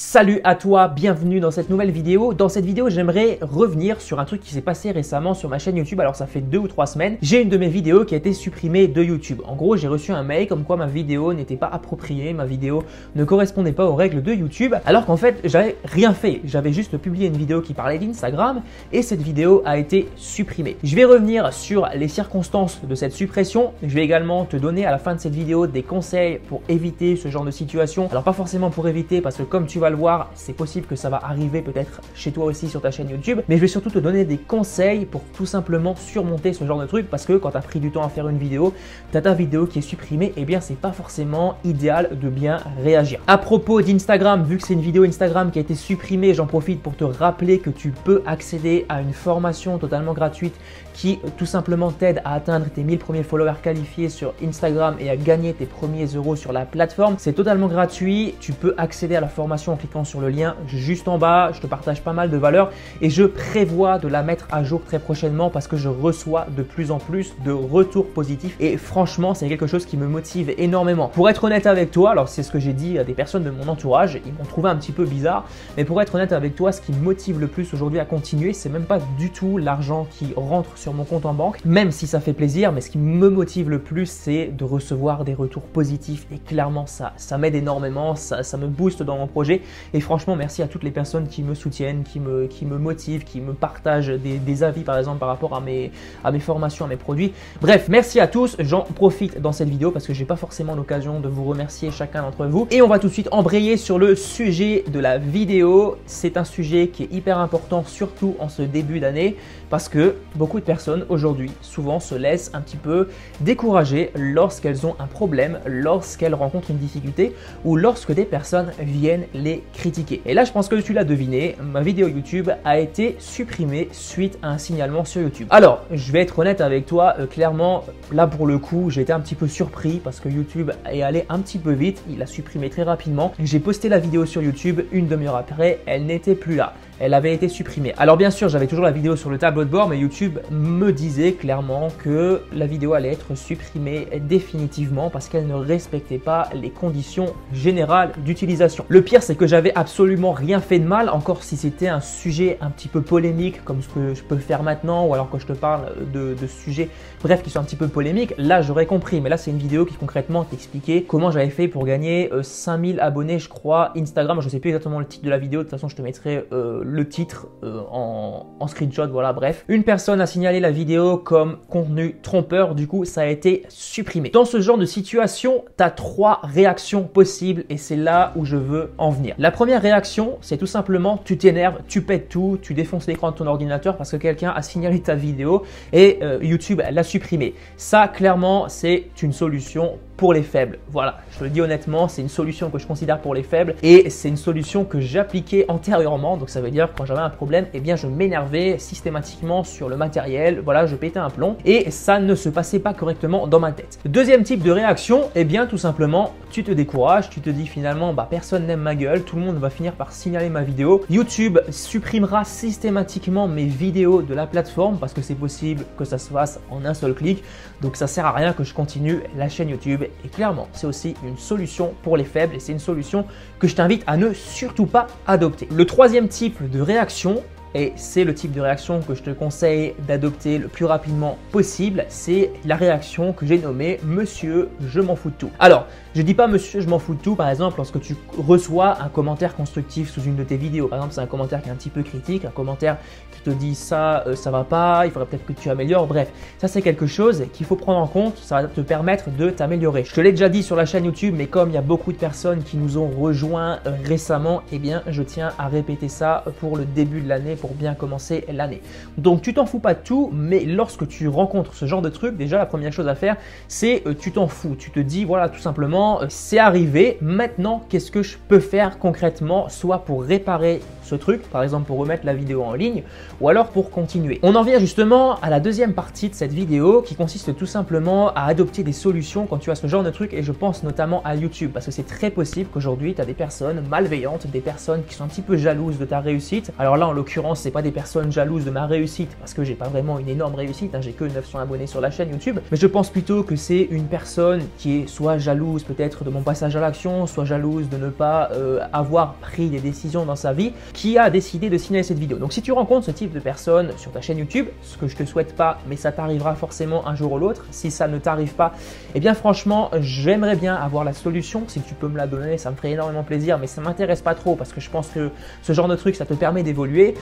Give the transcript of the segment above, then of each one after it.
Salut à toi, bienvenue dans cette nouvelle vidéo. Dans cette vidéo, j'aimerais revenir sur un truc qui s'est passé récemment sur ma chaîne YouTube. Alors ça fait 2 ou 3 semaines, j'ai une de mes vidéos qui a été supprimée de YouTube. En gros, j'ai reçu un mail comme quoi ma vidéo n'était pas appropriée, ma vidéo ne correspondait pas aux règles de YouTube, alors qu'en fait, j'avais rien fait. J'avais juste publié une vidéo qui parlait d'Instagram et cette vidéo a été supprimée. Je vais revenir sur les circonstances de cette suppression. Je vais également te donner à la fin de cette vidéo des conseils pour éviter ce genre de situation. Alors pas forcément pour éviter, parce que comme tu vas le voir, c'est possible que ça va arriver peut-être chez toi aussi sur ta chaîne YouTube, mais je vais surtout te donner des conseils pour tout simplement surmonter ce genre de truc, parce que quand tu as pris du temps à faire une vidéo, tu as ta vidéo qui est supprimée, et bien c'est pas forcément idéal de bien réagir. À propos d'Instagram, vu que c'est une vidéo Instagram qui a été supprimée, j'en profite pour te rappeler que tu peux accéder à une formation totalement gratuite qui tout simplement t'aide à atteindre tes 1000 premiers followers qualifiés sur Instagram et à gagner tes premiers euros sur la plateforme. C'est totalement gratuit, tu peux accéder à la formation en cliquant sur le lien juste en bas. Je te partage pas mal de valeurs et je prévois de la mettre à jour très prochainement parce que je reçois de plus en plus de retours positifs et franchement c'est quelque chose qui me motive énormément. Pour être honnête avec toi, alors c'est ce que j'ai dit à des personnes de mon entourage, ils m'ont trouvé un petit peu bizarre, mais pour être honnête avec toi, ce qui me motive le plus aujourd'hui à continuer, c'est même pas du tout l'argent qui rentre sur mon compte en banque, même si ça fait plaisir, mais ce qui me motive le plus, c'est de recevoir des retours positifs et clairement ça m'aide énormément, ça me booste dans mon projet et franchement merci à toutes les personnes qui me soutiennent, qui me motivent, qui me partagent des avis par exemple par rapport à mes formations, à mes produits. Bref, merci à tous, j'en profite dans cette vidéo parce que j'ai pas forcément l'occasion de vous remercier chacun d'entre vous et on va tout de suite embrayer sur le sujet de la vidéo. C'est un sujet qui est hyper important surtout en ce début d'année parce que beaucoup de personnes aujourd'hui souvent se laissent un petit peu décourager lorsqu'elles ont un problème, lorsqu'elles rencontrent une difficulté ou lorsque des personnes viennent les critiquer. Et là je pense que tu l'as deviné, ma vidéo YouTube a été supprimée suite à un signalement sur YouTube. Alors je vais être honnête avec toi, clairement là pour le coup j'ai été un petit peu surpris parce que YouTube est allé un petit peu vite, il a supprimé très rapidement. J'ai posté la vidéo sur YouTube, une demi-heure après elle n'était plus là. Elle avait été supprimée. Alors bien sûr, j'avais toujours la vidéo sur le tableau de bord, mais YouTube me disait clairement que la vidéo allait être supprimée définitivement parce qu'elle ne respectait pas les conditions générales d'utilisation. Le pire, c'est que j'avais absolument rien fait de mal, encore si c'était un sujet un petit peu polémique, comme ce que je peux faire maintenant, ou alors que je te parle de sujets, bref, qui sont un petit peu polémiques, là j'aurais compris. Mais là, c'est une vidéo qui concrètement t'expliquait comment j'avais fait pour gagner 5000 abonnés, je crois, Instagram. Je ne sais plus exactement le titre de la vidéo, de toute façon, je te mettrai le titre en screenshot, voilà, bref. Une personne a signalé la vidéo comme contenu trompeur, du coup ça a été supprimé. Dans ce genre de situation, tu as 3 réactions possibles et c'est là où je veux en venir. La première réaction, c'est tout simplement tu t'énerves, tu pètes tout, tu défonces l'écran de ton ordinateur parce que quelqu'un a signalé ta vidéo et YouTube l'a supprimé. Ça, clairement, c'est une solution pour les faibles. Voilà, je te le dis honnêtement, c'est une solution que je considère pour les faibles et c'est une solution que j'appliquais antérieurement. Donc ça veut dire que quand j'avais un problème, eh bien je m'énervais systématiquement sur le matériel, voilà, je pétais un plomb et ça ne se passait pas correctement dans ma tête. Deuxième type de réaction, eh bien tout simplement, tu te décourages, tu te dis finalement, bah personne n'aime ma gueule, tout le monde va finir par signaler ma vidéo. YouTube supprimera systématiquement mes vidéos de la plateforme parce que c'est possible que ça se fasse en un seul clic. Donc ça sert à rien que je continue la chaîne YouTube. Et clairement, c'est aussi une solution pour les faibles et c'est une solution que je t'invite à ne surtout pas adopter. Le troisième type de réaction, et c'est le type de réaction que je te conseille d'adopter le plus rapidement possible, c'est la réaction que j'ai nommée « Monsieur, je m'en fous de tout ». Alors, je dis pas « Monsieur, je m'en fous de tout » par exemple lorsque tu reçois un commentaire constructif sous une de tes vidéos. Par exemple, c'est un commentaire qui est un petit peu critique, un commentaire qui te dit ça, ça va pas, il faudrait peut-être que tu améliores. Bref, ça c'est quelque chose qu'il faut prendre en compte, ça va te permettre de t'améliorer. Je te l'ai déjà dit sur la chaîne YouTube, mais comme il y a beaucoup de personnes qui nous ont rejoints récemment, eh bien je tiens à répéter ça pour le début de l'année, pour bien commencer l'année. Donc tu t'en fous pas de tout, mais lorsque tu rencontres ce genre de truc, déjà la première chose à faire, c'est tu t'en fous. Tu te dis voilà, tout simplement, c'est arrivé, maintenant qu'est-ce que je peux faire concrètement, soit pour réparer ce truc, par exemple pour remettre la vidéo en ligne, ou alors pour continuer. On en vient justement à la deuxième partie de cette vidéo qui consiste tout simplement à adopter des solutions quand tu as ce genre de truc, et je pense notamment à YouTube parce que c'est très possible qu'aujourd'hui tu as des personnes malveillantes, des personnes qui sont un petit peu jalouses de ta réussite. Alors là en l'occurrence pense c'est pas des personnes jalouses de ma réussite parce que j'ai pas vraiment une énorme réussite, hein, j'ai que 900 abonnés sur la chaîne YouTube, mais je pense plutôt que c'est une personne qui est soit jalouse peut-être de mon passage à l'action, soit jalouse de ne pas avoir pris des décisions dans sa vie, qui a décidé de signaler cette vidéo. Donc si tu rencontres ce type de personne sur ta chaîne YouTube, ce que je te souhaite pas, mais ça t'arrivera forcément un jour ou l'autre, si ça ne t'arrive pas, eh bien franchement j'aimerais bien avoir la solution. Si tu peux me la donner, ça me ferait énormément plaisir, mais ça m'intéresse pas trop parce que je pense que ce genre de truc ça te permet d'évoluer.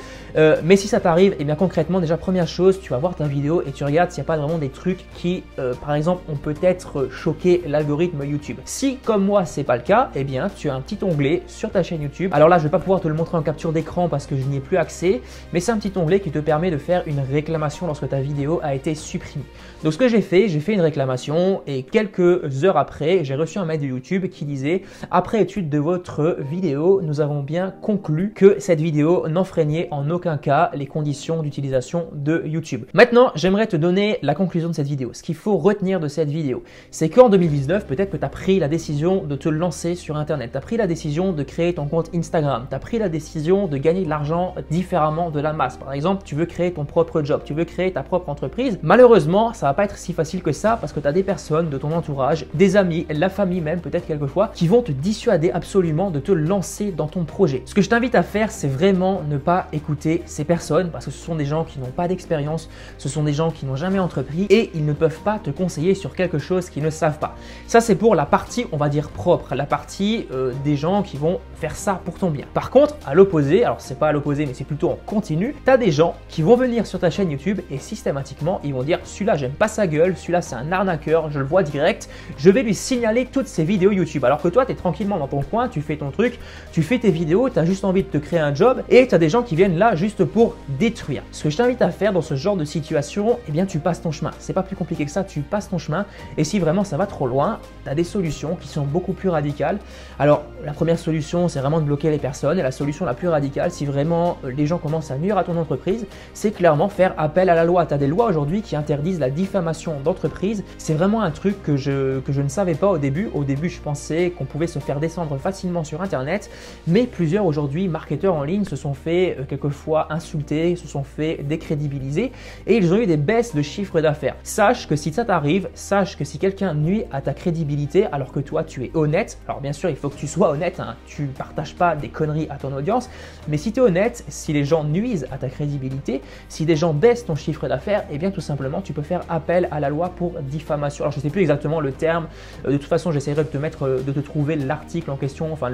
Mais si ça t'arrive, eh bien concrètement, déjà première chose, tu vas voir ta vidéo et tu regardes s'il n'y a pas vraiment des trucs qui par exemple ont peut-être choqué l'algorithme YouTube. Si comme moi c'est pas le cas, eh bien tu as un petit onglet sur ta chaîne YouTube. Alors là je vais pas pouvoir te le montrer en capture d'écran parce que je n'y ai plus accès, mais c'est un petit onglet qui te permet de faire une réclamation lorsque ta vidéo a été supprimée. Donc ce que j'ai fait une réclamation et quelques heures après, j'ai reçu un mail de YouTube qui disait: après étude de votre vidéo, nous avons bien conclu que cette vidéo n'enfreignait en aucun cas les conditions d'utilisation de YouTube. Maintenant, j'aimerais te donner la conclusion de cette vidéo. Ce qu'il faut retenir de cette vidéo, c'est qu'en 2019, peut-être que tu as pris la décision de te lancer sur Internet, tu as pris la décision de créer ton compte Instagram, tu as pris la décision de gagner de l'argent différemment de la masse. Par exemple, tu veux créer ton propre job, tu veux créer ta propre entreprise. Malheureusement, ça va pas être si facile que ça parce que tu as des personnes de ton entourage, des amis, la famille même peut-être quelquefois, qui vont te dissuader absolument de te lancer dans ton projet. Ce que je t'invite à faire, c'est vraiment ne pas écouter ces personnes parce que ce sont des gens qui n'ont pas d'expérience, ce sont des gens qui n'ont jamais entrepris et ils ne peuvent pas te conseiller sur quelque chose qu'ils ne savent pas. Ça, c'est pour la partie, on va dire, propre, la partie des gens qui vont faire ça pour ton bien. Par contre, à l'opposé, alors c'est pas à l'opposé, mais c'est plutôt en continu, tu as des gens qui vont venir sur ta chaîne YouTube et systématiquement, ils vont dire: celui-là, j'aime pas sa gueule, celui-là, c'est un arnaqueur, je le vois direct, je vais lui signaler toutes ses vidéos YouTube. Alors que toi, tu es tranquillement dans ton coin, tu fais ton truc, tu fais tes vidéos, tu as juste envie de te créer un job et tu as des gens qui viennent là juste pour détruire. Ce que je t'invite à faire dans ce genre de situation, eh bien tu passes ton chemin. C'est pas plus compliqué que ça, tu passes ton chemin et si vraiment ça va trop loin, tu as des solutions qui sont beaucoup plus radicales. Alors la première solution, c'est vraiment de bloquer les personnes et la solution la plus radicale, si vraiment les gens commencent à nuire à ton entreprise, c'est clairement faire appel à la loi. Tu as des lois aujourd'hui qui interdisent la diffamation d'entreprise. C'est vraiment un truc que je ne savais pas au début. Au début, je pensais qu'on pouvait se faire descendre facilement sur Internet, mais plusieurs aujourd'hui marketeurs en ligne se sont fait quelquefois insulter, se sont fait décrédibiliser et ils ont eu des baisses de chiffre d'affaires. Sache que si ça t'arrive, sache que si quelqu'un nuit à ta crédibilité alors que toi tu es honnête, alors bien sûr il faut que tu sois honnête, hein, tu ne partages pas des conneries à ton audience, mais si tu es honnête, si les gens nuisent à ta crédibilité, si des gens baissent ton chiffre d'affaires, et bien tout simplement tu peux faire appel à la loi pour diffamation. Alors je ne sais plus exactement le terme, de toute façon j'essaierai de te trouver l'article en question, enfin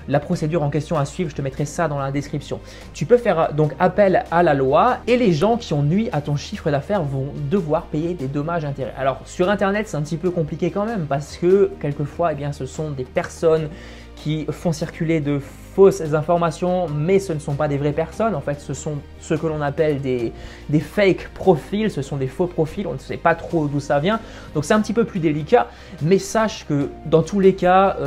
la procédure en question à suivre, je te mettrai ça dans la description. Tu peux faire donc appel à la loi et les gens qui ont nui à ton chiffre d'affaires vont devoir payer des dommages-intérêts. Alors sur Internet, c'est un petit peu compliqué quand même parce que quelquefois, eh bien, ce sont des personnes qui font circuler de fausses informations, mais ce ne sont pas des vraies personnes. En fait, ce sont ce que l'on appelle des fake profils, ce sont des faux profils, on ne sait pas trop d'où ça vient. Donc c'est un petit peu plus délicat, mais sache que dans tous les cas,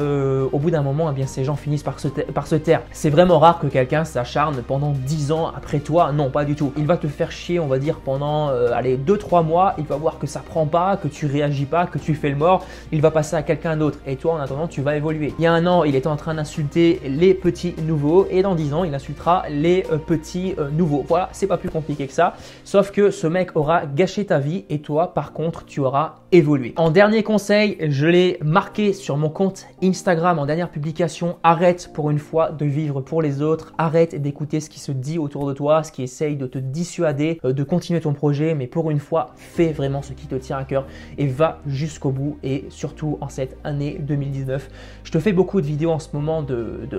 au bout d'un moment, eh bien, ces gens finissent par se taire. C'est vraiment rare que quelqu'un s'acharne pendant 10 ans après toi, non, pas du tout. Il va te faire chier, on va dire, pendant 2-3 mois, il va voir que ça prend pas, que tu réagis pas, que tu fais le mort, il va passer à quelqu'un d'autre et toi en attendant tu vas évoluer. Il y a un an, il était en train d'insulter les petits nouveaux et dans 10 ans, il insultera les petits nouveaux. Voilà, c'est pas plus compliqué que ça, sauf que ce mec aura gâché ta vie et toi, par contre, tu auras évolué. En dernier conseil, je l'ai marqué sur mon compte Instagram en dernière publication, arrête pour une fois de vivre pour les autres, arrête d'écouter ce qui se dit autour de toi, ce qui essaye de te dissuader de continuer ton projet, mais pour une fois, fais vraiment ce qui te tient à cœur et va jusqu'au bout et surtout en cette année 2019. Je te fais beaucoup de vidéos en ce moment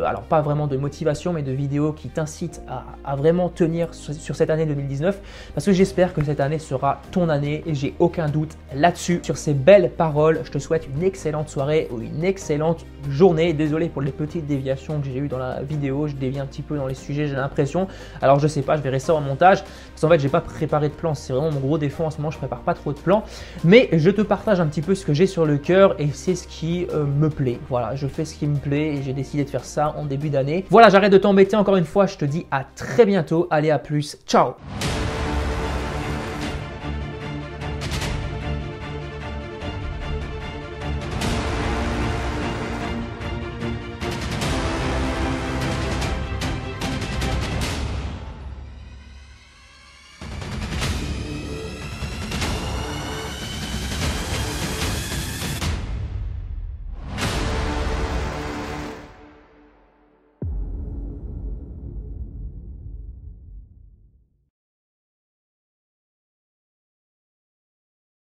alors pas vraiment de motivation, mais de vidéos qui t'incitent à vraiment tenir sur cette année 2019 parce que j'espère que cette année sera ton année et j'ai aucun doute là-dessus. Sur ces belles paroles, je te souhaite une excellente soirée ou une excellente journée. Désolé pour les petites déviations que j'ai eues dans la vidéo, je dévie un petit peu dans les sujets, j'ai l'impression. Alors je sais pas, je verrai ça en montage parce qu'en fait j'ai pas préparé de plan, c'est vraiment mon gros défaut en ce moment, je prépare pas trop de plans, mais je te partage un petit peu ce que j'ai sur le cœur et c'est ce qui me plaît. Voilà, je fais ce qui me plaît et j'ai décidé de faire ça en début d'année. Voilà, j'arrête de t'embêter encore une fois, je te dis à très bientôt, allez à plus, ciao.